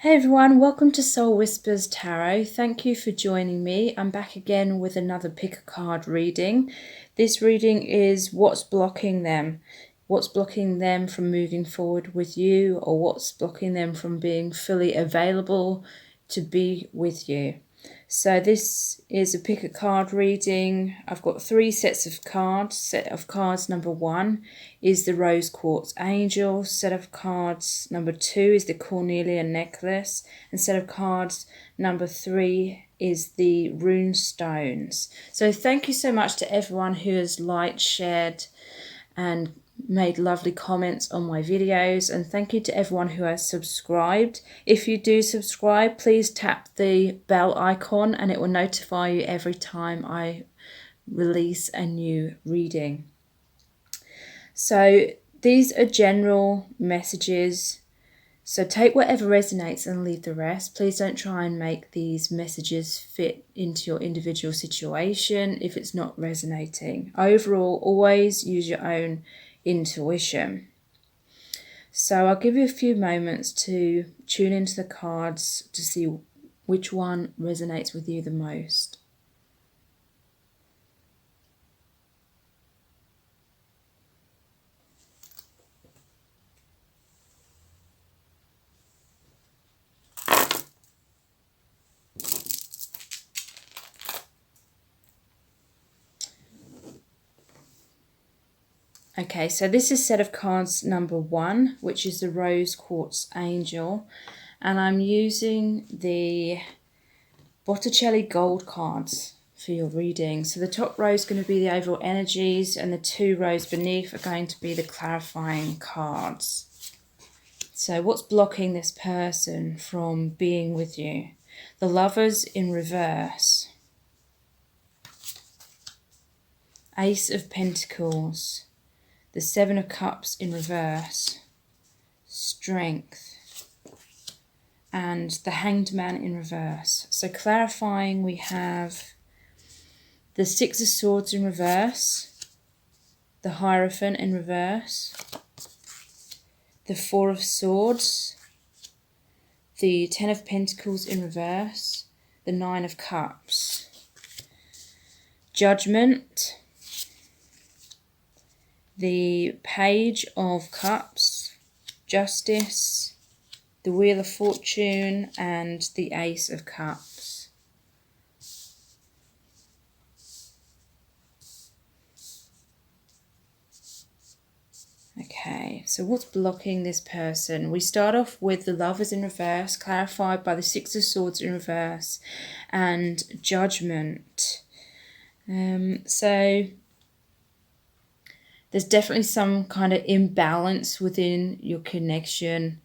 Hey everyone, welcome to Soul Whispers Tarot. Thank you for joining me. I'm back again with another pick a card reading. This reading is what's blocking them. What's blocking them from moving forward with you, or what's blocking them from being fully available to be with you. So this is a pick a card reading. I've got 3 sets of cards. Set of cards number 1 is the Rose Quartz Angel. Set of cards number 2 is the Cornelia Necklace. And set of cards number 3 is the Rune Stones. So thank you so much to everyone who has liked, shared and made lovely comments on my videos, and thank you to everyone who has subscribed. If you do subscribe, please tap the bell icon and it will notify you every time I release a new reading. So these are general messages, so take whatever resonates and leave the rest. Please don't try and make these messages fit into your individual situation if it's not resonating. Overall, always use your own intuition. So I'll give you a few moments to tune into the cards to see which one resonates with you the most. Okay, so this is set of cards number 1, which is the Rose Quartz Angel, and I'm using the Botticelli Gold cards for your reading. So the top row is going to be the overall energies, and the 2 rows beneath are going to be the clarifying cards. So what's blocking this person from being with you? The Lovers in reverse. Ace of Pentacles. The 7 of Cups in reverse, Strength, and the Hanged Man in reverse. So clarifying, we have the 6 of Swords in reverse, the Hierophant in reverse, the 4 of Swords, the 10 of Pentacles in reverse, the 9 of Cups, Judgment, the Page of Cups, Justice, the Wheel of Fortune, and the Ace of Cups. Okay, so what's blocking this person? We start off with the Lovers in reverse, clarified by the 6 of Swords in reverse, and Judgment. So there's definitely some kind of imbalance within your connection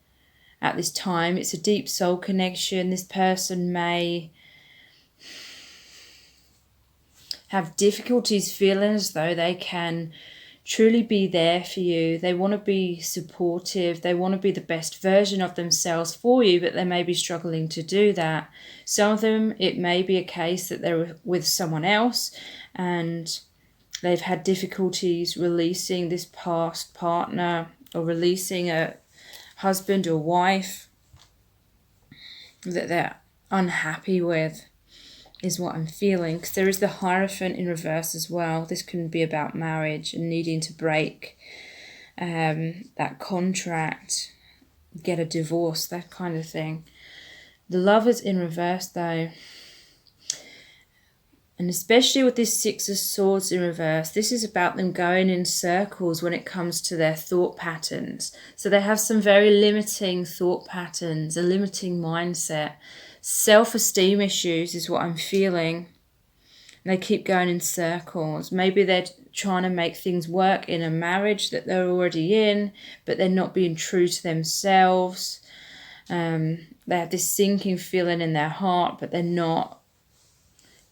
at this time. It's a deep soul connection. This person may have difficulties feeling as though they can truly be there for you. They want to be supportive. They want to be the best version of themselves for you, but they may be struggling to do that. Some of them, it may be a case that they're with someone else and they've had difficulties releasing this past partner or releasing a husband or wife that they're unhappy with, is what I'm feeling. Because there is the Hierophant in reverse as well. This can be about marriage and needing to break that contract, get a divorce, that kind of thing. The Lovers in reverse though, and especially with this 6 of Swords in reverse, this is about them going in circles when it comes to their thought patterns. So they have some very limiting thought patterns, a limiting mindset. Self-esteem issues is what I'm feeling. And they keep going in circles. Maybe they're trying to make things work in a marriage that they're already in, but they're not being true to themselves. They have this sinking feeling in their heart, but they're not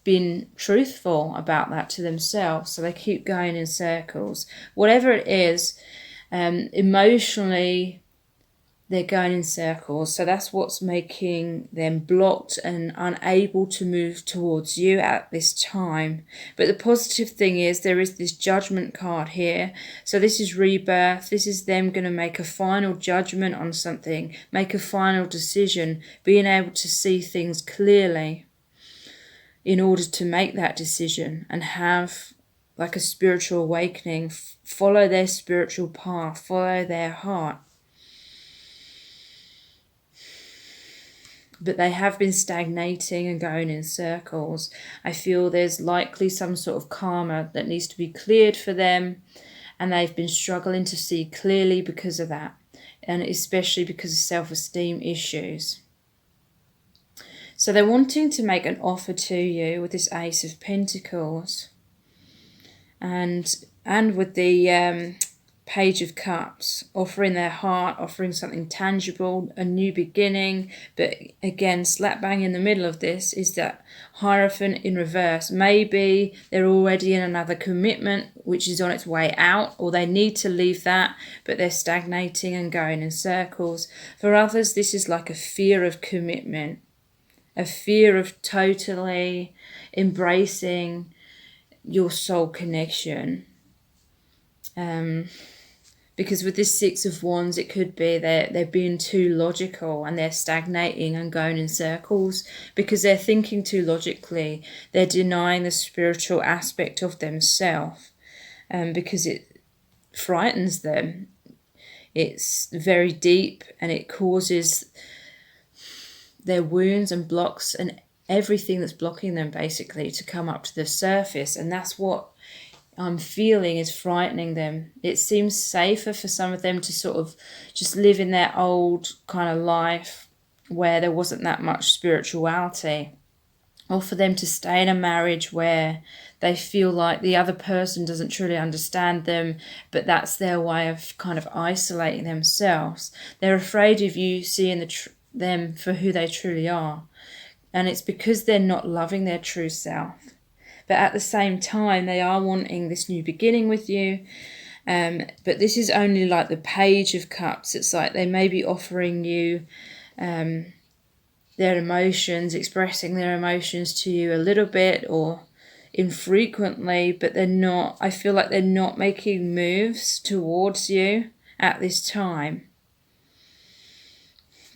been truthful about that to themselves, so they keep going in circles. Whatever it is, emotionally they're going in circles. So that's what's making them blocked and unable to move towards you at this time. But the positive thing is there is this judgment card here. So this is rebirth. This is them going to make a final judgment on something, make a final decision, being able to see things clearly in order to make that decision and have like a spiritual awakening, follow their spiritual path, follow their heart. But they have been stagnating and going in circles. I feel there's likely some sort of karma that needs to be cleared for them, and they've been struggling to see clearly because of that, and especially because of self-esteem issues. So they're wanting to make an offer to you with this Ace of Pentacles, and with the Page of Cups, offering their heart, offering something tangible, a new beginning. But again, slap bang in the middle of this is that Hierophant in reverse. Maybe they're already in another commitment which is on its way out, or they need to leave that, but they're stagnating and going in circles. For others, this is like a fear of commitment, a fear of totally embracing your soul connection. Because with this Six of Wands, it could be they're being too logical and they're stagnating and going in circles because they're thinking too logically. They're denying the spiritual aspect of themselves because it frightens them. It's very deep and it causes their wounds and blocks and everything that's blocking them basically to come up to the surface. And that's what I'm feeling is frightening them. It seems safer for some of them to sort of just live in their old kind of life where there wasn't that much spirituality, or for them to stay in a marriage where they feel like the other person doesn't truly understand them, but that's their way of kind of isolating themselves. They're afraid of you seeing them for who they truly are, and it's because they're not loving their true self. But at the same time, they are wanting this new beginning with you. But this is only like the Page of Cups. It's like they may be offering you their emotions, expressing their emotions to you a little bit or infrequently, but they're not, I feel like they're not making moves towards you at this time.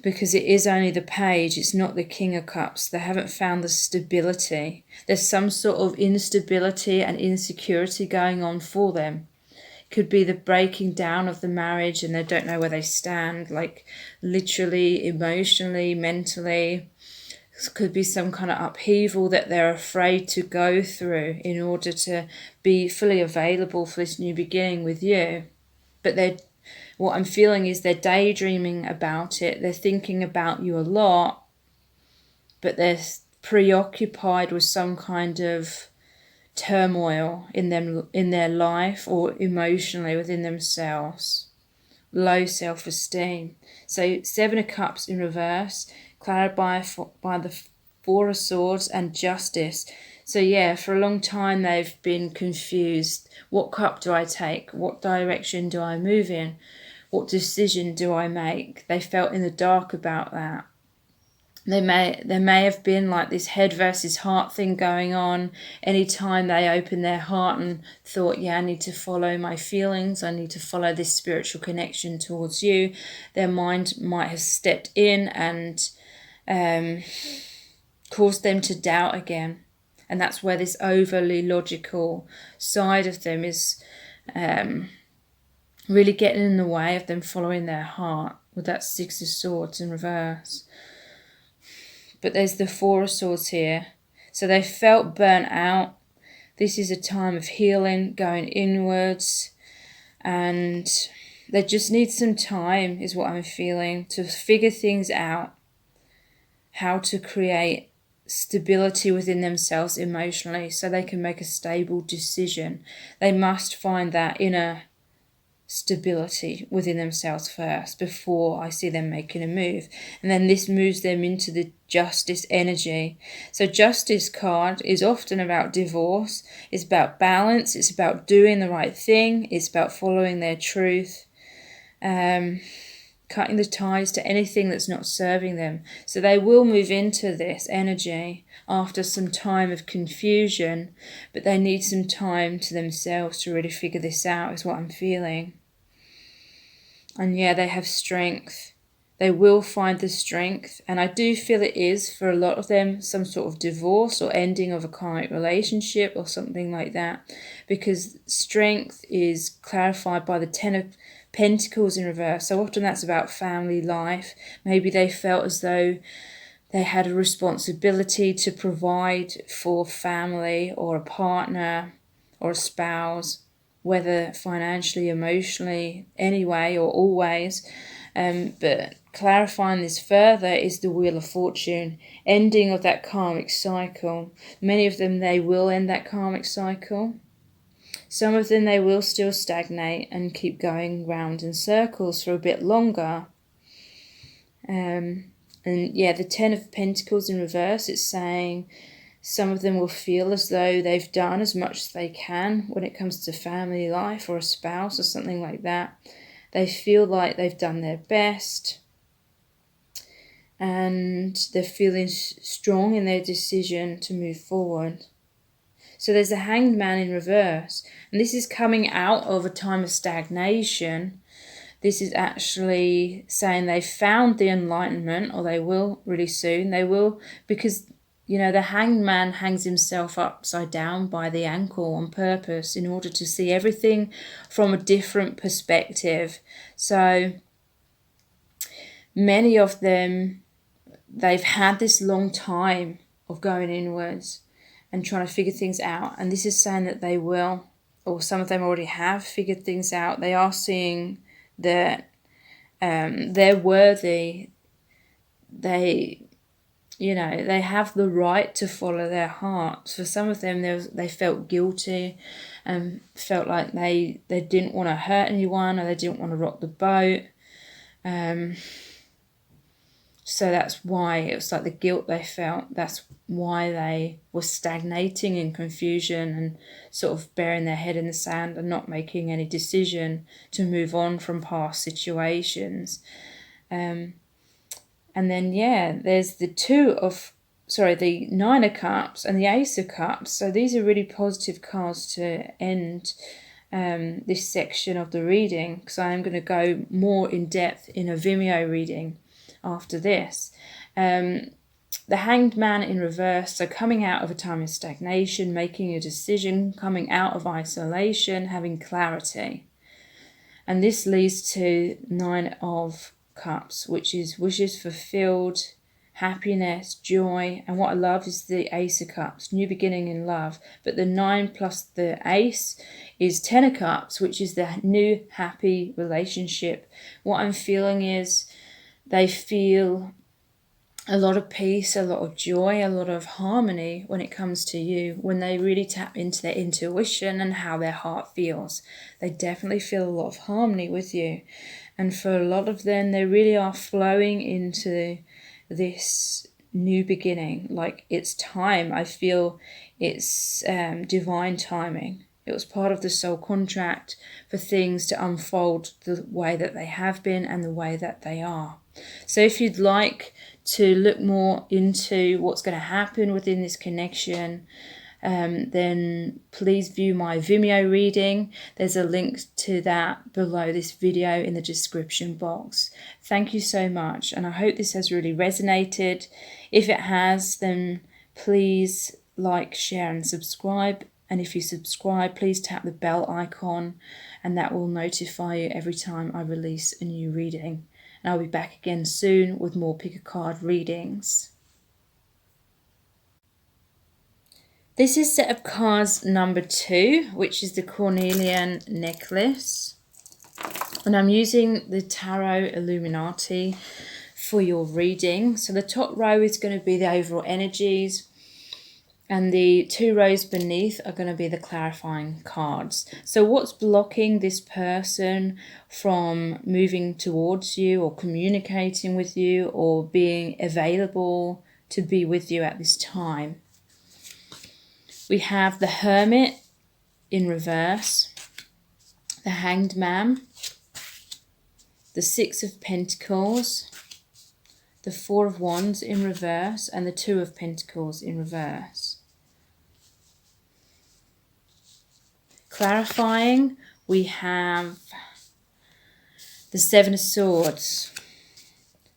Because it is only the Page, it's not the King of Cups. They haven't found the stability. There's some sort of instability and insecurity going on for them. It could be the breaking down of the marriage and they don't know where they stand, like literally, emotionally, mentally. It could be some kind of upheaval that they're afraid to go through in order to be fully available for this new beginning with you. But what I'm feeling is they're daydreaming about it. They're thinking about you a lot, but they're preoccupied with some kind of turmoil in their life or emotionally within themselves. Low self-esteem. So 7 of Cups in reverse, clouded by the 4 of Swords and Justice. So yeah, for a long time they've been confused. What cup do I take? What direction do I move in? What decision do I make? They felt in the dark about that. There may have been like this head versus heart thing going on. Anytime they opened their heart and thought, yeah, I need to follow my feelings, I need to follow this spiritual connection towards you, their mind might have stepped in and caused them to doubt again. And that's where this overly logical side of them is really getting in the way of them following their heart with that 6 of Swords in reverse. But there's the 4 of Swords here. So they felt burnt out. This is a time of healing, going inwards. And they just need some time, is what I'm feeling, to figure things out. How to create stability within themselves emotionally so they can make a stable decision. They must find that inner stability within themselves first before I see them making a move. And then this moves them into the Justice energy. So Justice card is often about divorce. It's about balance. It's about doing the right thing. It's about following their truth. cutting the ties to anything that's not serving them. So they will move into this energy after some time of confusion, but they need some time to themselves to really figure this out, is what I'm feeling. And yeah, they have strength. They will find the strength. And I do feel it is, for a lot of them, some sort of divorce or ending of a karmic relationship or something like that. Because strength is clarified by the Ten of Pentacles in reverse. So often that's about family life. Maybe they felt as though they had a responsibility to provide for family or a partner or a spouse, whether financially, emotionally, anyway or always. But clarifying this further is the Wheel of Fortune, ending of that karmic cycle. Many of them, they will end that karmic cycle. Some of them, they will still stagnate and keep going round in circles for a bit longer. And yeah, the Ten of Pentacles in reverse, it's saying some of them will feel as though they've done as much as they can when it comes to family life or a spouse or something like that. They feel like they've done their best and they're feeling strong in their decision to move forward. So there's the Hanged Man in reverse, and this is coming out of a time of stagnation. This is actually saying they found the enlightenment, or they will really soon. They will, because you know, the Hanged Man hangs himself upside down by the ankle on purpose in order to see everything from a different perspective. So many of them, they've had this long time of going inwards and trying to figure things out. And this is saying that they will, or some of them already have figured things out. They are seeing that they're worthy. They have the right to follow their hearts. For some of them, they felt guilty and felt like they didn't want to hurt anyone, or they didn't want to rock the boat. So that's why it was like the guilt they felt. That's why they were stagnating in confusion and sort of burying their head in the sand and not making any decision to move on from past situations. And then, yeah, there's the the Nine of Cups and the Ace of Cups. So these are really positive cards to end this section of the reading, because I am going to go more in depth in a Vimeo reading after this. The Hanged Man in reverse, so coming out of a time of stagnation, making a decision, coming out of isolation, having clarity. And this leads to Nine of Cups, which is wishes fulfilled, happiness, joy. And what I love is the Ace of Cups, new beginning in love. But the 9 plus the Ace is 10 of Cups, which is the new happy relationship. What I'm feeling is they feel a lot of peace, a lot of joy, a lot of harmony when it comes to you, when they really tap into their intuition and how their heart feels. They definitely feel a lot of harmony with you. And for a lot of them, they really are flowing into this new beginning. Like, it's time. I feel it's divine timing. It was part of the soul contract for things to unfold the way that they have been and the way that they are. So if you'd like to look more into what's going to happen within this connection, then please view my Vimeo reading. There's a link to that below this video in the description box. Thank you so much, and I hope this has really resonated. If it has, then please like, share and subscribe. And if you subscribe, please tap the bell icon, and that will notify you every time I release a new reading. And I'll be back again soon with more pick a card readings. This is set of cards number 2, which is the Cornelian necklace. And I'm using the Tarot Illuminati for your reading. So the top row is going to be the overall energies, and the 2 rows beneath are going to be the clarifying cards. So what's blocking this person from moving towards you or communicating with you or being available to be with you at this time? We have the Hermit in reverse, the Hanged Man, the Six of Pentacles, the Four of Wands in reverse, and the Two of Pentacles in reverse. Clarifying, we have the Seven of Swords,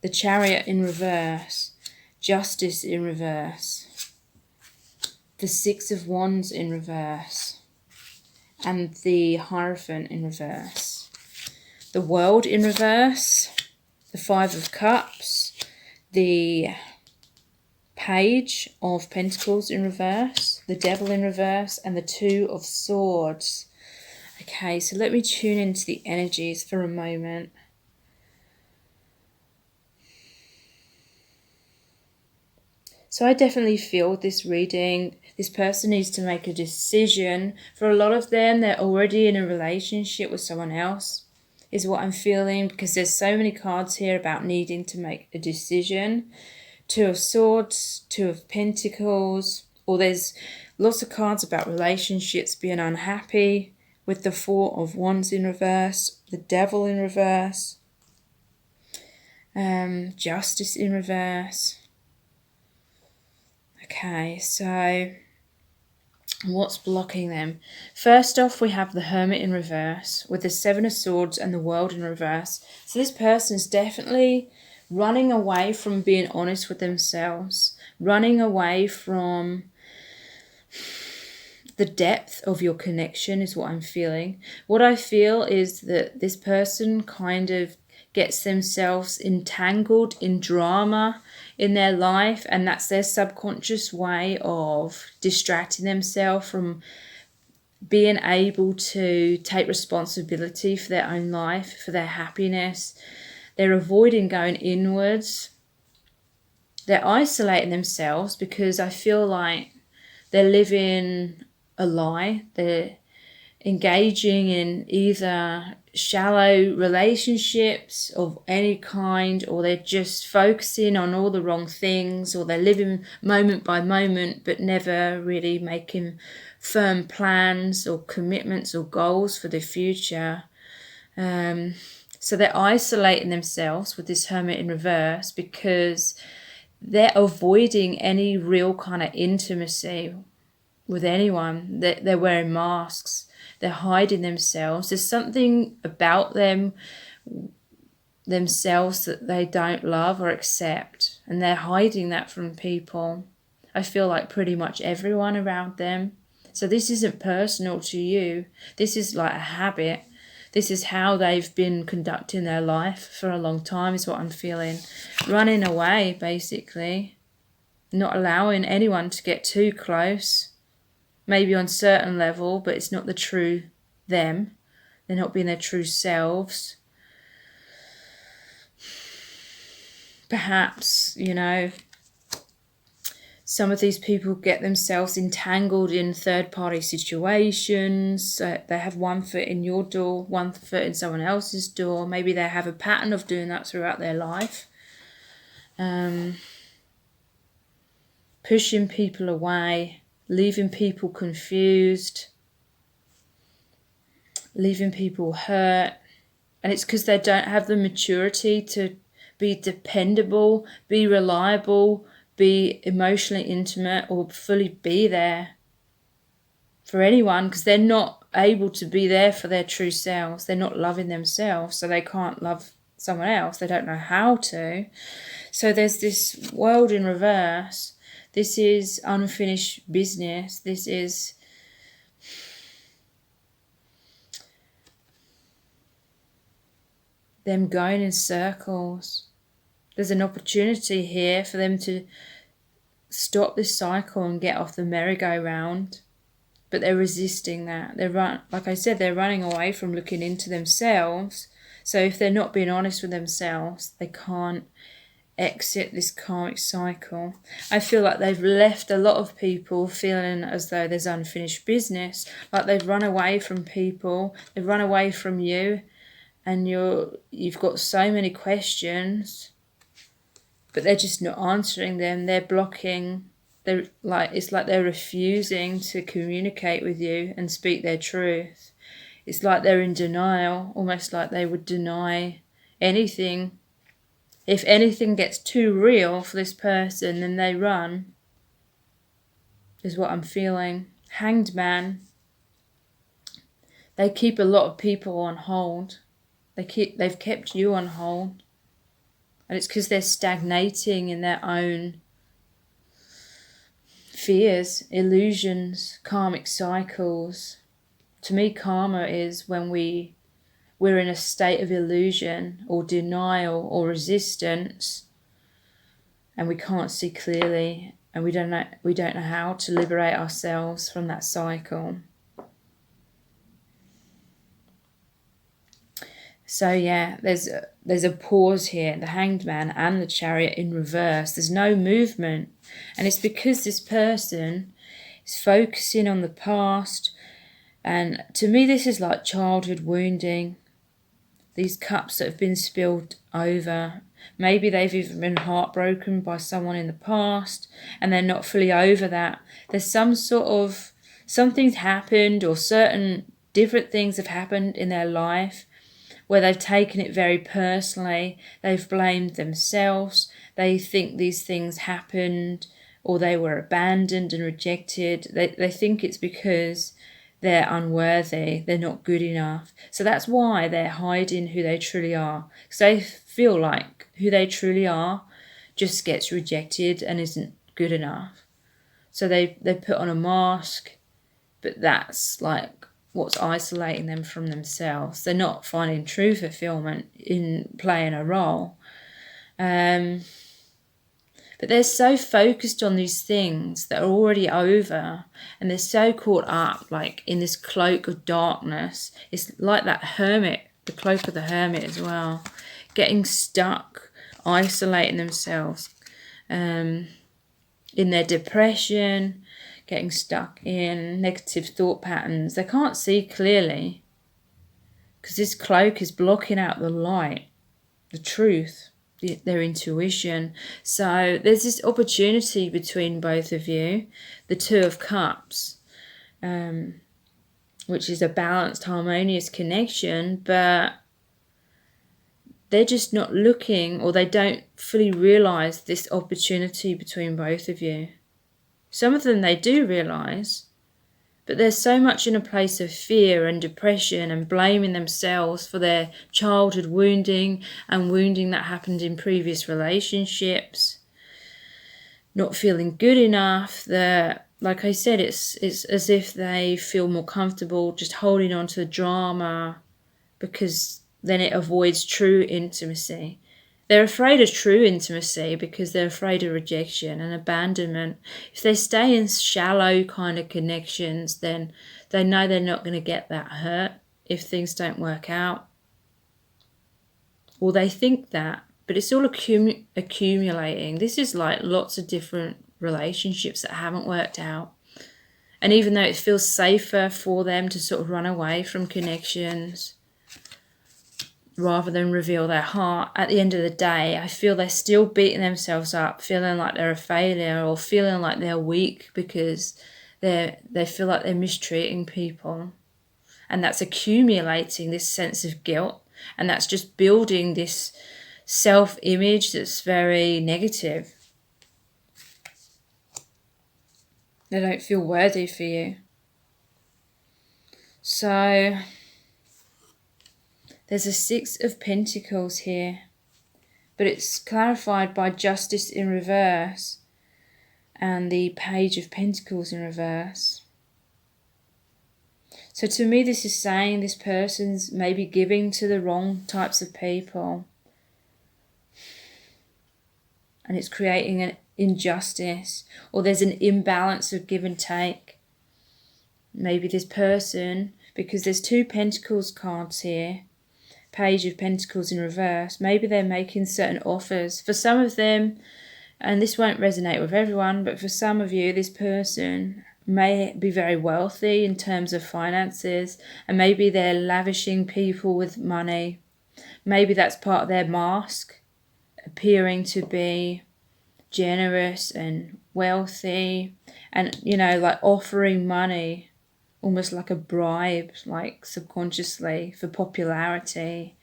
the Chariot in reverse, Justice in reverse, the Six of Wands in reverse, and the Hierophant in reverse. The World in reverse, the Five of Cups, the Page of Pentacles in reverse, the Devil in reverse, and the Two of Swords. Okay, so let me tune into the energies for a moment. So I definitely feel this reading, this person needs to make a decision. For a lot of them, they're already in a relationship with someone else, is what I'm feeling, because there's so many cards here about needing to make a decision. Two of Swords, Two of Pentacles, or there's lots of cards about relationships being unhappy, with the Four of Wands in reverse, the Devil in reverse, Justice in reverse. Okay, so what's blocking them? First off, we have the Hermit in reverse with the Seven of Swords and the World in reverse. So this person is definitely running away from being honest with themselves, running away from the depth of your connection is what I'm feeling. What I feel is that this person kind of gets themselves entangled in drama in their life, and that's their subconscious way of distracting themselves from being able to take responsibility for their own life, for their happiness. They're avoiding going inwards. They're isolating themselves because I feel like they're living a lie. They're engaging in either shallow relationships of any kind, or they're just focusing on all the wrong things, or they're living moment by moment but never really making firm plans or commitments or goals for the future. So they're isolating themselves with this Hermit in reverse because they're avoiding any real kind of intimacy with anyone. They're wearing masks. They're hiding themselves. There's something about themselves that they don't love or accept, and they're hiding that from people. I feel like pretty much everyone around them. So this isn't personal to you. This is like a habit. This is how they've been conducting their life for a long time, is what I'm feeling. Running away, basically. Not allowing anyone to get too close. Maybe on a certain level, but it's not the true them. They're not being their true selves. Perhaps, some of these people get themselves entangled in third-party situations. They have one foot in your door, one foot in someone else's door. Maybe they have a pattern of doing that throughout their life. Pushing people away. Leaving people confused, leaving people hurt. And it's because they don't have the maturity to be dependable, be reliable, be emotionally intimate, or fully be there for anyone, because they're not able to be there for their true selves. They're not loving themselves, so they can't love someone else. They don't know how to. So there's this World in reverse. This is unfinished business. This is them going in circles. There's an opportunity here for them to stop this cycle and get off the merry-go-round. But they're resisting that. Like I said, they're running away from looking into themselves. So if they're not being honest with themselves, they can't exit this karmic cycle. I feel like they've left a lot of people feeling as though there's unfinished business, like they've run away from people, they've run away from you, and you've got so many questions, but they're just not answering them. They're blocking. It's like they're refusing to communicate with you and speak their truth. It's like they're in denial, almost like they would deny anything. If anything gets too real for this person, then they run, is what I'm feeling. Hanged Man. They keep a lot of people on hold. They've kept you on hold. And it's because they're stagnating in their own fears, illusions, karmic cycles. To me, karma is when we're in a state of illusion or denial or resistance, and we can't see clearly, and we don't know how to liberate ourselves from that cycle. So yeah, there's a pause here. The Hanged Man and the Chariot in reverse. There's no movement, and it's because this person is focusing on the past. And to me, this is like childhood wounding. These cups that have been spilled over. Maybe they've even been heartbroken by someone in the past and they're not fully over that. There's something's happened, or certain different things have happened in their life where they've taken it very personally. They've blamed themselves. They think these things happened, or they were abandoned and rejected. They think it's because they're unworthy, they're not good enough. So that's why they're hiding who they truly are. Because they feel like who they truly are just gets rejected and isn't good enough. So they put on a mask, but that's like what's isolating them from themselves. They're not finding true fulfillment in playing a role. But they're so focused on these things that are already over, and they're so caught up like in this cloak of darkness. It's like that hermit, the cloak of the hermit as well, getting stuck, isolating themselves in their depression, getting stuck in negative thought patterns. They can't see clearly because this cloak is blocking out the light, the truth, their intuition. So there's this opportunity between both of you, the Two of Cups, which is a balanced, harmonious connection, but they're just not looking, or they don't fully realize this opportunity between both of you. Some of them they do realize, but they're so much in a place of fear and depression and blaming themselves for their childhood wounding and wounding that happened in previous relationships, not feeling good enough. That, like I said, it's as if they feel more comfortable just holding on to the drama because then it avoids true intimacy. They're afraid of true intimacy because they're afraid of rejection and abandonment. If they stay in shallow kind of connections, then they know they're not going to get that hurt if things don't work out. Or they think that, but it's all accumulating. This is like lots of different relationships that haven't worked out. And even though it feels safer for them to sort of run away from connections rather than reveal their heart, at the end of the day, I feel they're still beating themselves up, feeling like they're a failure or feeling like they're weak because they feel like they're mistreating people. And that's accumulating this sense of guilt, and that's just building this self-image that's very negative. They don't feel worthy for you. So there's a Six of Pentacles here, but it's clarified by Justice in reverse and the Page of Pentacles in reverse. So to me, this is saying this person's maybe giving to the wrong types of people, and it's creating an injustice, or there's an imbalance of give and take. Maybe this person, because there's two Pentacles cards here, Page of Pentacles in reverse, maybe they're making certain offers. For some of them, and this won't resonate with everyone, but for some of you, this person may be very wealthy in terms of finances, and maybe they're lavishing people with money. Maybe that's part of their mask, appearing to be generous and wealthy, and like offering money almost like a bribe, like subconsciously, for popularity,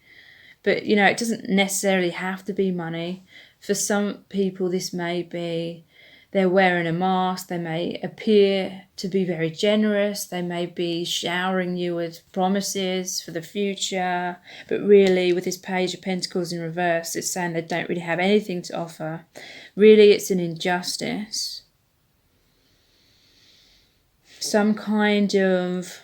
But, you know, it doesn't necessarily have to be money. For some people, this may be they're wearing a mask, they may appear to be very generous, they may be showering you with promises for the future, but really with this Page of Pentacles in reverse, it's saying they don't really have anything to offer. Really, it's an injustice. Some kind of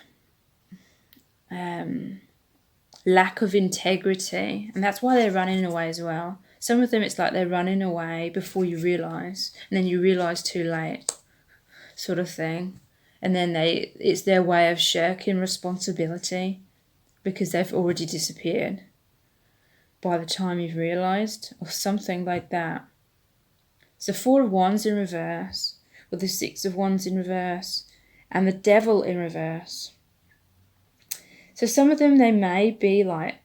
lack of integrity, and that's why they're running away as well. Some of them, it's like they're running away before you realise, and then you realise too late, sort of thing. And then it's their way of shirking responsibility because they've already disappeared by the time you've realised, or something like that. So 4 of Wands in reverse, with the 6 of Wands in reverse, and the Devil in reverse. So some of them, they may be like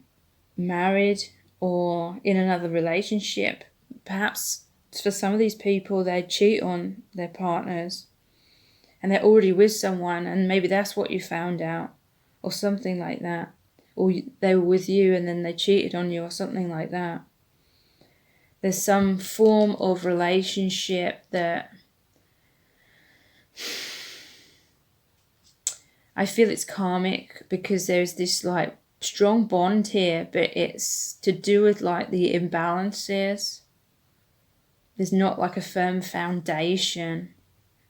married or in another relationship. Perhaps for some of these people, they cheat on their partners and they're already with someone, and maybe that's what you found out, or something like that. Or they were with you and then they cheated on you, or something like that. There's some form of relationship that I feel it's karmic, because there's this like strong bond here, but it's to do with like the imbalances. There's not like a firm foundation.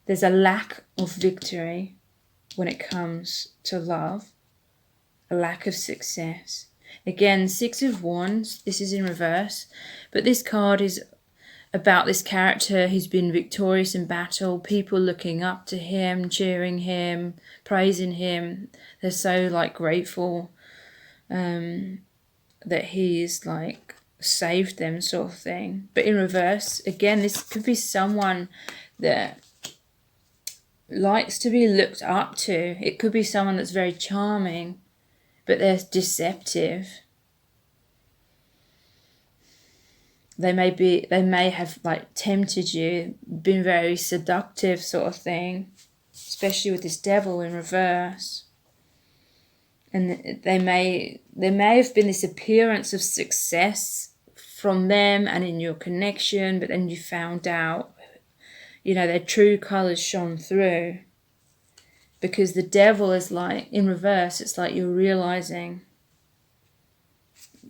There's a lack of victory when it comes to love, a lack of success. Again, 6 of Wands, this is in reverse, but this card is about this character who's been victorious in battle, people looking up to him, cheering him, praising him. They're so like grateful that he's like saved them, sort of thing. But in reverse, again, this could be someone that likes to be looked up to. It could be someone that's very charming, but they're deceptive. They may have like tempted you, been very seductive, sort of thing, especially with this Devil in reverse. And there may have been this appearance of success from them and in your connection, but then you found out, you know, their true colours shone through. Because the Devil is like, in reverse, it's like you're realising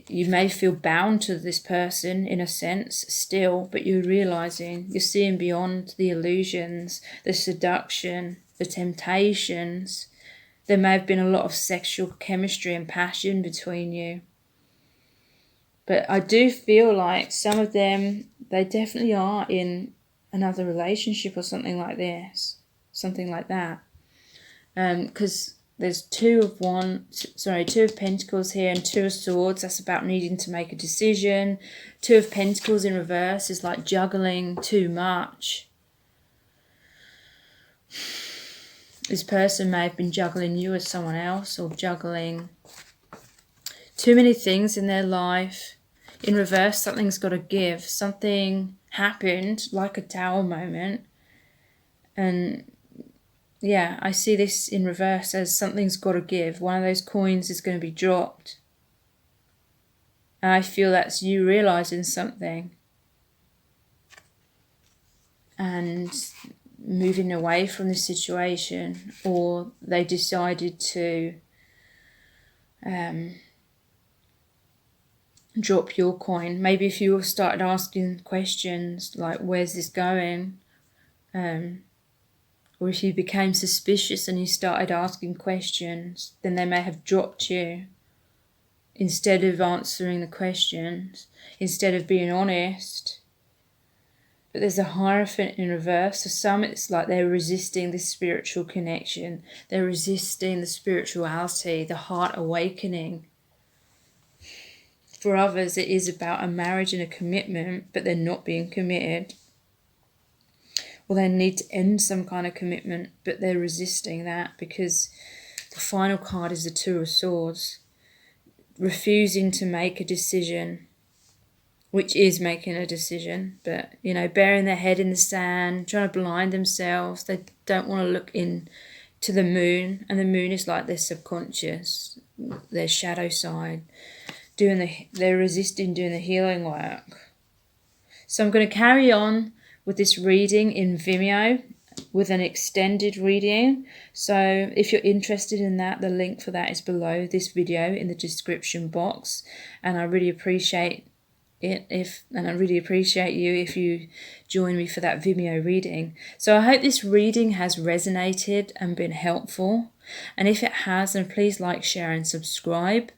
you may feel bound to this person in a sense still, but you're realising, you're seeing beyond the illusions, the seduction, the temptations. There may have been a lot of sexual chemistry and passion between you. But I do feel like some of them, they definitely are in another relationship or something like this. Something like that. Because there's 2 of Pentacles here and 2 of Swords. That's about needing to make a decision. 2 of Pentacles in reverse is like juggling too much. This person may have been juggling you as someone else, or juggling too many things in their life. In reverse, something's got to give. Something happened, like a Tower moment. And yeah, I see this in reverse as something's got to give. One of those coins is going to be dropped. And I feel that's you realising something and moving away from the situation, or they decided to drop your coin. Maybe if you started asking questions like, where's this going? Or if you became suspicious and you started asking questions, then they may have dropped you. Instead of answering the questions, instead of being honest. But there's a Hierophant in reverse. For some, it's like they're resisting this spiritual connection. They're resisting the spirituality, the heart awakening. For others, it is about a marriage and a commitment, but they're not being committed. Or they need to end some kind of commitment, but they're resisting that because the final card is the 2 of Swords. Refusing to make a decision, which is making a decision, but, you know, burying their head in the sand, trying to blind themselves. They don't want to look into the moon, and the moon is like their subconscious, their shadow side. they're resisting doing the healing work. So I'm going to carry on with this reading in Vimeo with an extended reading. So if you're interested in that, the link for that is below this video in the description box. And I really appreciate you if you join me for that Vimeo reading. So I hope this reading has resonated and been helpful. And if it has, then please like, share and subscribe.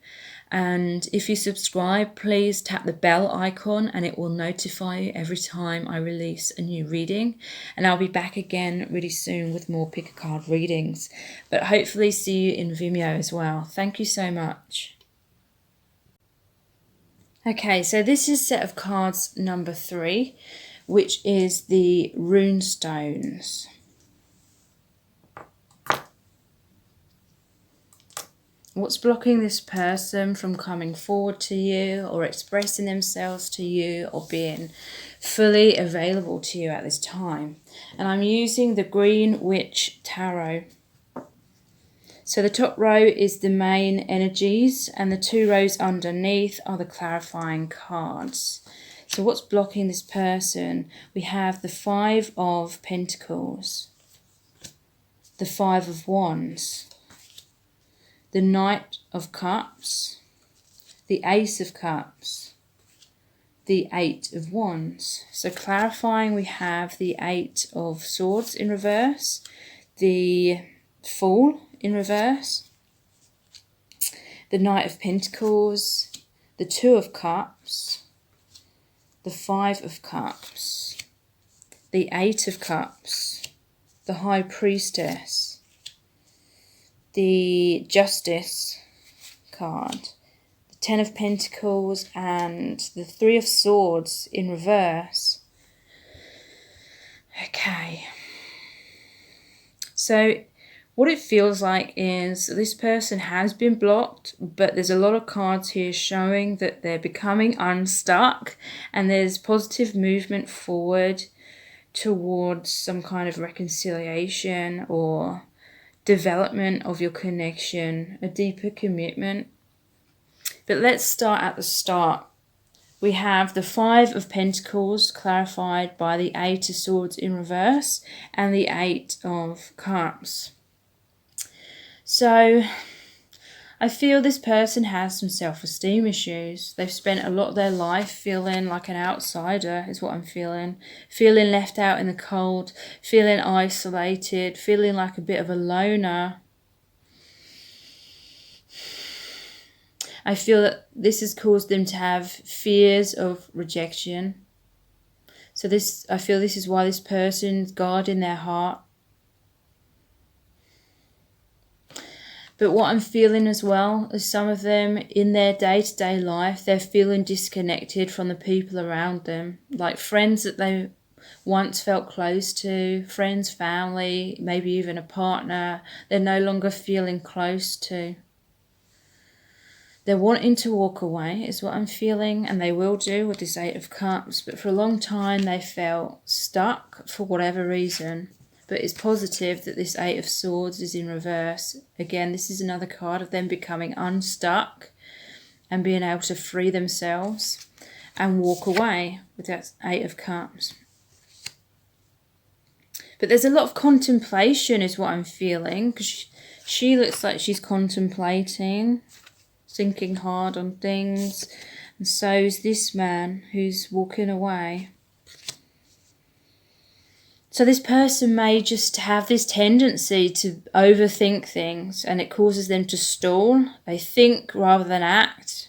And if you subscribe, please tap the bell icon and it will notify you every time I release a new reading. And I'll be back again really soon with more pick a card readings. But hopefully see you in Vimeo as well. Thank you so much. Okay, so this is set of cards number 3, which is the rune stones. What's blocking this person from coming forward to you or expressing themselves to you or being fully available to you at this time? And I'm using the Green Witch Tarot. So the top row is the main energies and the 2 rows underneath are the clarifying cards. So what's blocking this person? We have the 5 of Pentacles, the 5 of Wands, the Knight of Cups, the Ace of Cups, the 8 of Wands. So clarifying, we have the 8 of Swords in reverse, the Fool in reverse, the Knight of Pentacles, the 2 of Cups, the 5 of Cups, the 8 of Cups, the High Priestess, the Justice card, the 10 of Pentacles and the 3 of Swords in reverse. Okay. So what it feels like is this person has been blocked, but there's a lot of cards here showing that they're becoming unstuck and there's positive movement forward towards some kind of reconciliation or development of your connection, a deeper commitment. But let's start at the start. We have the 5 of Pentacles clarified by the 8 of Swords in reverse and the 8 of Cups. So I feel this person has some self-esteem issues. They've spent a lot of their life feeling like an outsider, is what I'm feeling. Feeling left out in the cold, feeling isolated, feeling like a bit of a loner. I feel that this has caused them to have fears of rejection. So I feel this is why this person's guarding their heart. But what I'm feeling as well is some of them in their day-to-day life, they're feeling disconnected from the people around them. Like friends that they once felt close to, friends, family, maybe even a partner, they're no longer feeling close to. They're wanting to walk away is what I'm feeling, and they will do with this 8 of Cups. But for a long time they felt stuck for whatever reason. But it's positive that this 8 of Swords is in reverse. Again, this is another card of them becoming unstuck and being able to free themselves and walk away with that 8 of Cups. But there's a lot of contemplation is what I'm feeling, because she looks like she's contemplating, thinking hard on things. And so is this man who's walking away. So this person may just have this tendency to overthink things and it causes them to stall. They think rather than act.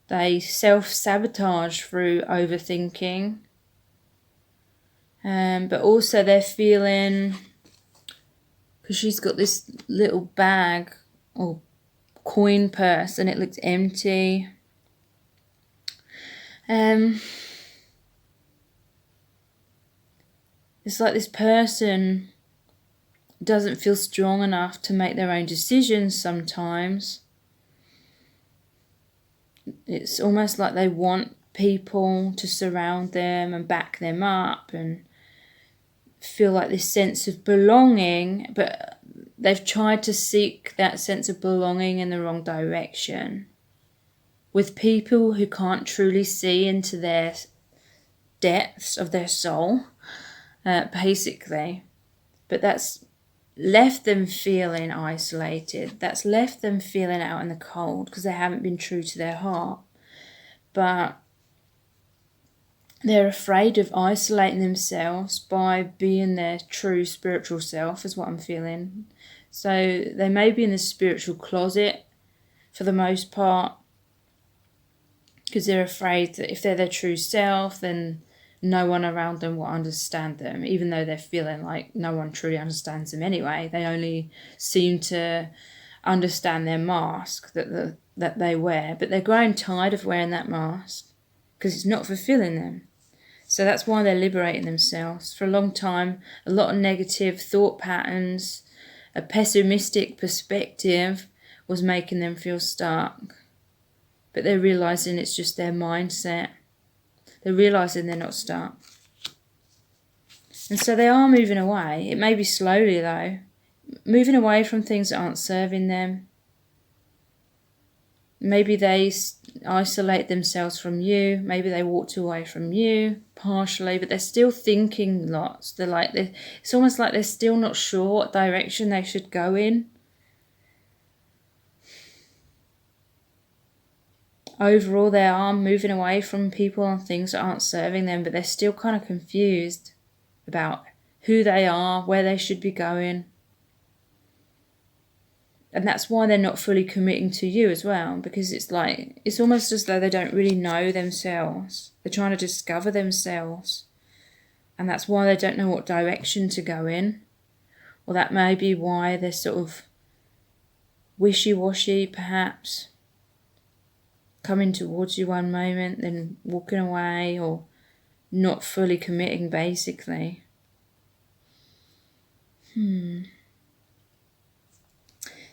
They self-sabotage through overthinking. But also they're feeling, because she's got this little bag or coin purse and it looks empty. It's like this person doesn't feel strong enough to make their own decisions sometimes. It's almost like they want people to surround them and back them up and feel like this sense of belonging, but they've tried to seek that sense of belonging in the wrong direction, with people who can't truly see into their depths of their soul, basically. But that's left them feeling isolated. That's left them feeling out in the cold because they haven't been true to their heart. But they're afraid of isolating themselves by being their true spiritual self, is what I'm feeling. So they may be in the spiritual closet for the most part because they're afraid that if they're their true self, then no one around them will understand them, even though they're feeling like no one truly understands them anyway. They only seem to understand their mask that they wear, but they're growing tired of wearing that mask because it's not fulfilling them. So that's why they're liberating themselves. For a long time, a lot of negative thought patterns, a pessimistic perspective was making them feel stuck. But they're realising it's just their mindset. They're realising they're not stuck. And so they are moving away. It may be slowly though. Moving away from things that aren't serving them. Maybe they isolate themselves from you. Maybe they walked away from you partially, but they're still thinking lots. It's almost like they're still not sure what direction they should go in. Overall, they are moving away from people and things that aren't serving them, but they're still kind of confused about who they are, where they should be going. And that's why they're not fully committing to you as well, because it's almost as though they don't really know themselves. They're trying to discover themselves. And that's why they don't know what direction to go in. Or that may be why they're sort of wishy-washy, perhaps. Coming towards you one moment, then walking away, or not fully committing, basically.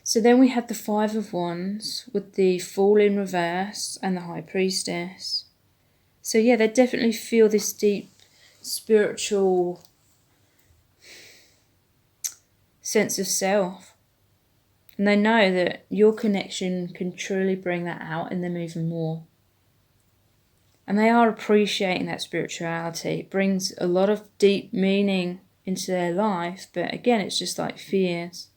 So then we had the Five of Wands with the Fool in reverse and the High Priestess. So yeah, they definitely feel this deep spiritual sense of self. And they know that your connection can truly bring that out in them even more. And they are appreciating that spirituality. It brings a lot of deep meaning into their life, but again, it's just like fears.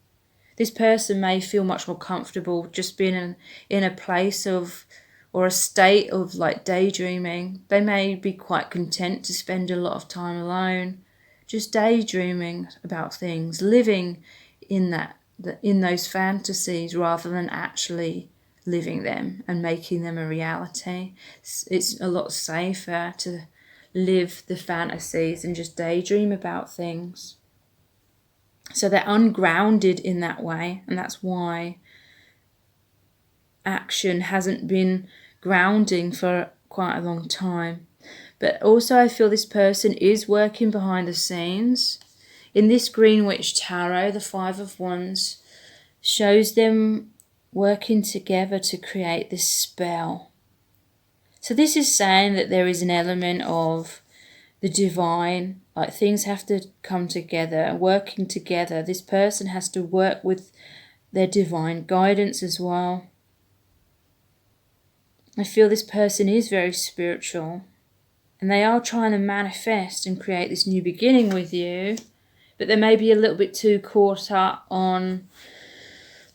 This person may feel much more comfortable just being in a place of, or a state of like daydreaming. They may be quite content to spend a lot of time alone, just daydreaming about things, living in those fantasies rather than actually living them and making them a reality. It's a lot safer to live the fantasies and just daydream about things. So they're ungrounded in that way, and that's why action hasn't been grounding for quite a long time. But also I feel this person is working behind the scenes. In this Green Witch Tarot, the Five of Wands shows them working together to create this spell. So this is saying that there is an element of the divine, like things have to come together, working together. This person has to work with their divine guidance as well. I feel this person is very spiritual and they are trying to manifest and create this new beginning with you, but they may be a little bit too caught up on,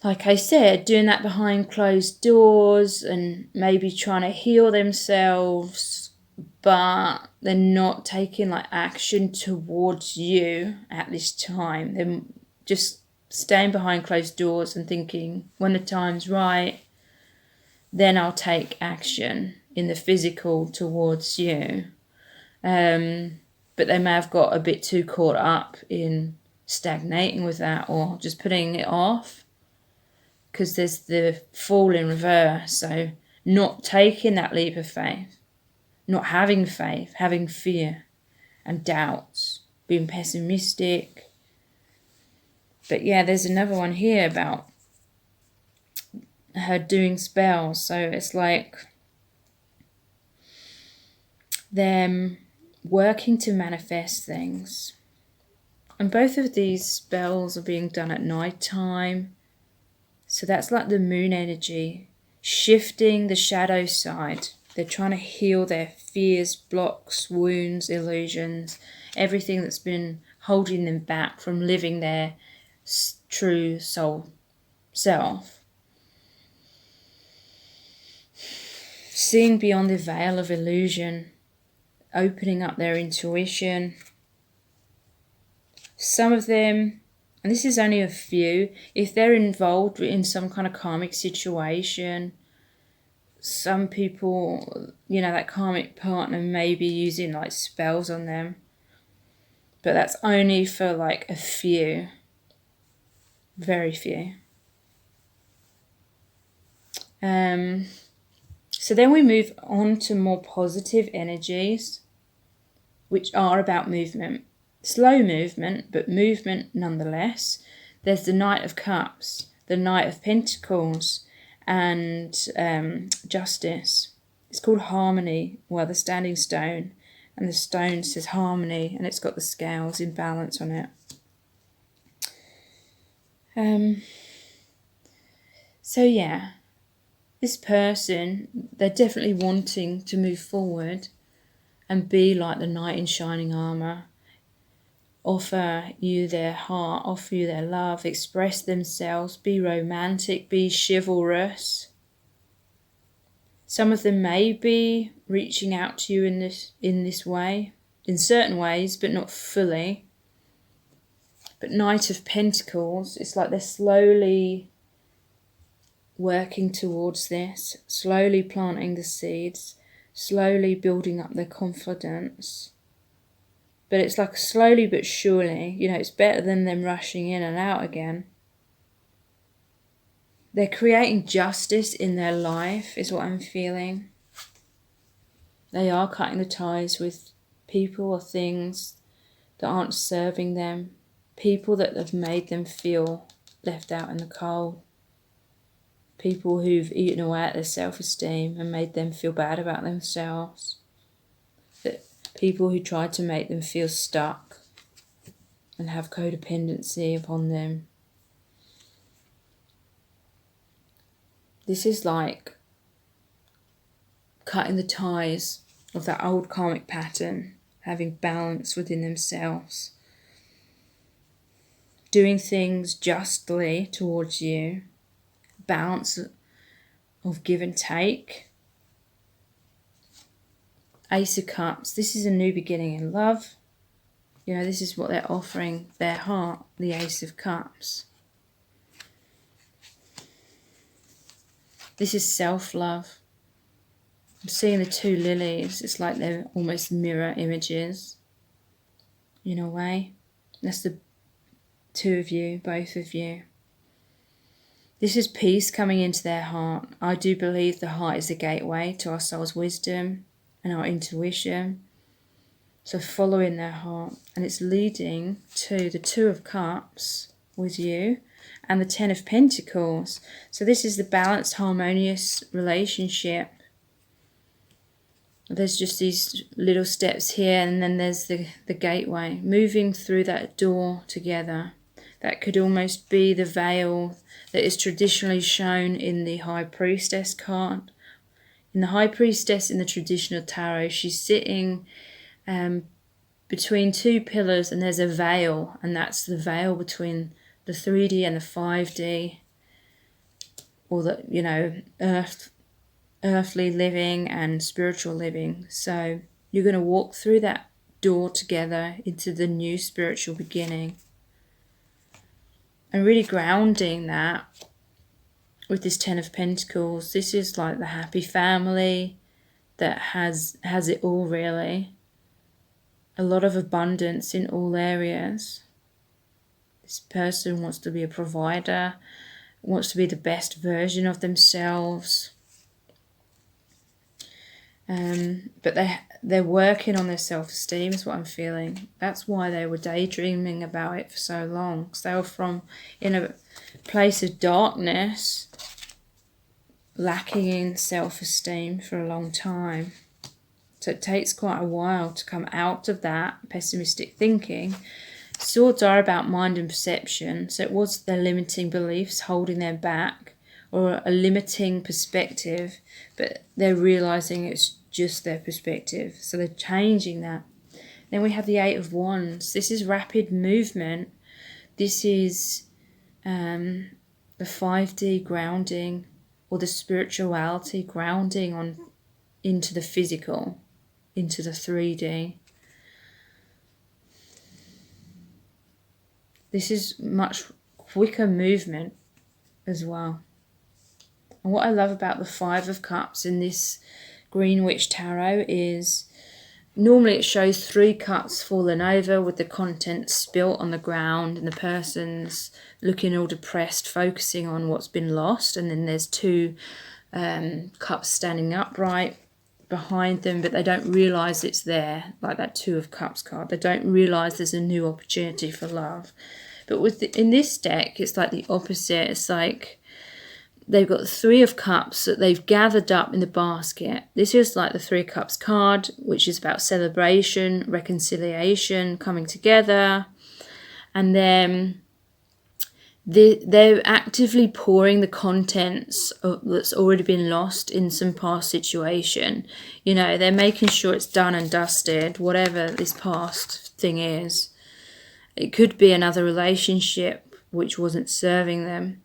like I said, doing that behind closed doors and maybe trying to heal themselves, but they're not taking like action towards you at this time. They're just staying behind closed doors and thinking, when the time's right, then I'll take action in the physical towards you. But they may have got a bit too caught up in stagnating with that or just putting it off, because there's the Fool in reverse. So not taking that leap of faith, not having faith, having fear and doubts, being pessimistic. But yeah, there's another one here about her doing spells. So it's like them working to manifest things. And both of these spells are being done at night time. So that's like the moon energy. shifting the shadow side. They're trying to heal their fears, blocks, wounds, illusions, everything that's been holding them back from living their true soul self. Seeing beyond the veil of illusion, opening up their intuition. Some of them, and this is only a few, if they're involved in some kind of karmic situation, some people, that karmic partner may be using like spells on them. But that's only for like a few. Very few. So then we move on to more positive energies, which are about movement. Slow movement, but movement nonetheless. There's the Knight of Cups, the Knight of Pentacles, and Justice. It's called Harmony, the standing stone. And the stone says harmony, and it's got the scales in balance on it. So yeah, this person, they're definitely wanting to move forward and be like the knight in shining armour. Offer you their heart, offer you their love, express themselves, be romantic, be chivalrous. Some of them may be reaching out to you in this way, in certain ways, but not fully. But Knight of Pentacles, it's like they're slowly working towards this, slowly planting the seeds, slowly building up their confidence. But it's like slowly but surely, it's better than them rushing in and out again. They're creating justice in their life, is what I'm feeling. They are cutting the ties with people or things that aren't serving them, people that have made them feel left out in the cold, people who've eaten away at their self-esteem and made them feel bad about themselves, people who tried to make them feel stuck and have codependency upon them. This is like cutting the ties of that old karmic pattern, having balance within themselves, doing things justly towards you, balance of give and take. Ace of Cups, this is a new beginning in love. This is what they're offering their heart, the Ace of Cups. This is self-love. I'm seeing the two lilies. It's like they're almost mirror images in a way. That's the two of you, both of you. This is peace coming into their heart. I do believe the heart is the gateway to our soul's wisdom and our intuition. So following their heart. And it's leading to the Two of Cups with you and the Ten of Pentacles. So this is the balanced, harmonious relationship. There's just these little steps here, and then there's the gateway. Moving through that door together. That could almost be the veil that is traditionally shown in the High Priestess card. In the High Priestess in the traditional tarot, she's sitting between two pillars, and there's a veil, and that's the veil between the 3D and the 5D, or the, earthly living and spiritual living. So you're going to walk through that door together into the new spiritual beginning. And really grounding that with this Ten of Pentacles. This is like the happy family that has it all, really. A lot of abundance in all areas. This person wants to be a provider, wants to be the best version of themselves. But they're working on their self-esteem is what I'm feeling. That's why they were daydreaming about it for so long. Because they were in a place of darkness, lacking in self-esteem for a long time. So it takes quite a while to come out of that pessimistic thinking. Swords are about mind and perception. So it was their limiting beliefs holding them back, or a limiting perspective, but they're realizing it's just their perspective. So they're changing that. Then we have the Eight of Wands. This is rapid movement. This is the 5D grounding, or the spirituality grounding on into the physical, into the 3D. This is much quicker movement as well. And what I love about the Five of Cups in this Green Witch Tarot is normally it shows 3 cups fallen over with the contents spilt on the ground and the person's looking all depressed, focusing on what's been lost. And then there's 2 cups standing upright behind them, but they don't realise it's there, like that Two of Cups card. They don't realise there's a new opportunity for love. But in this deck, it's like the opposite. It's like they've got the 3 of Cups that they've gathered up in the basket. This is like the 3 of Cups card, which is about celebration, reconciliation, coming together. And then they're actively pouring the contents that's already been lost in some past situation. You know, they're making sure it's done and dusted, whatever this past thing is. It could be another relationship which wasn't serving them.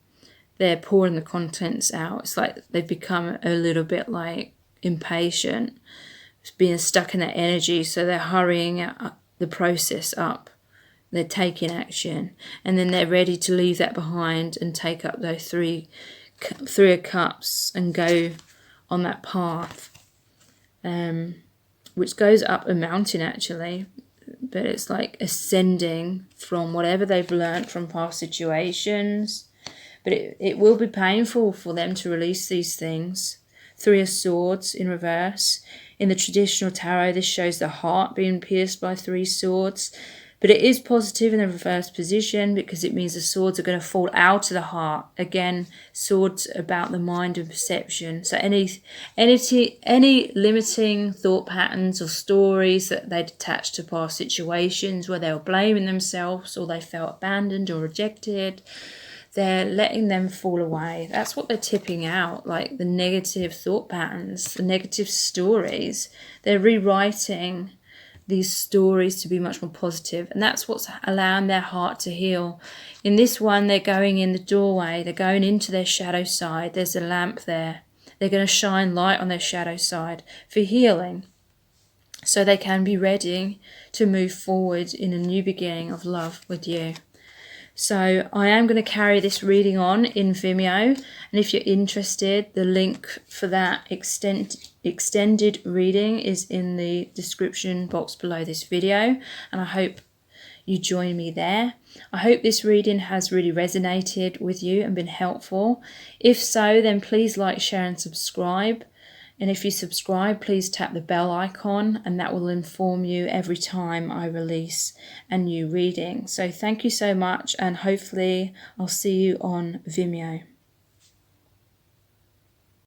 They're pouring the contents out. It's like they've become a little bit like impatient, being stuck in that energy, so they're hurrying the process up. They're taking action, and then they're ready to leave that behind and take up those three of Cups and go on that path, which goes up a mountain actually, but it's like ascending from whatever they've learnt from past situations. But it will be painful for them to release these things. 3 of Swords in reverse. In the traditional tarot, this shows the heart being pierced by 3 swords. But it is positive in the reverse position because it means the swords are going to fall out of the heart. Again, swords about the mind and perception. So any limiting thought patterns or stories that they'd attached to past situations where they were blaming themselves or they felt abandoned or rejected, they're letting them fall away. That's what they're tipping out, like the negative thought patterns, the negative stories. They're rewriting these stories to be much more positive, and that's what's allowing their heart to heal. In this one, they're going in the doorway, they're going into their shadow side. There's a lamp there. They're going to shine light on their shadow side for healing, so they can be ready to move forward in a new beginning of love with you. So I am going to carry this reading on in Vimeo, and if you're interested, the link for that extended reading is in the description box below this video, and I hope you join me there. I hope this reading has really resonated with you and been helpful. If so, then please like, share and subscribe. And if you subscribe, please tap the bell icon, and that will inform you every time I release a new reading. So thank you so much, and hopefully I'll see you on Vimeo.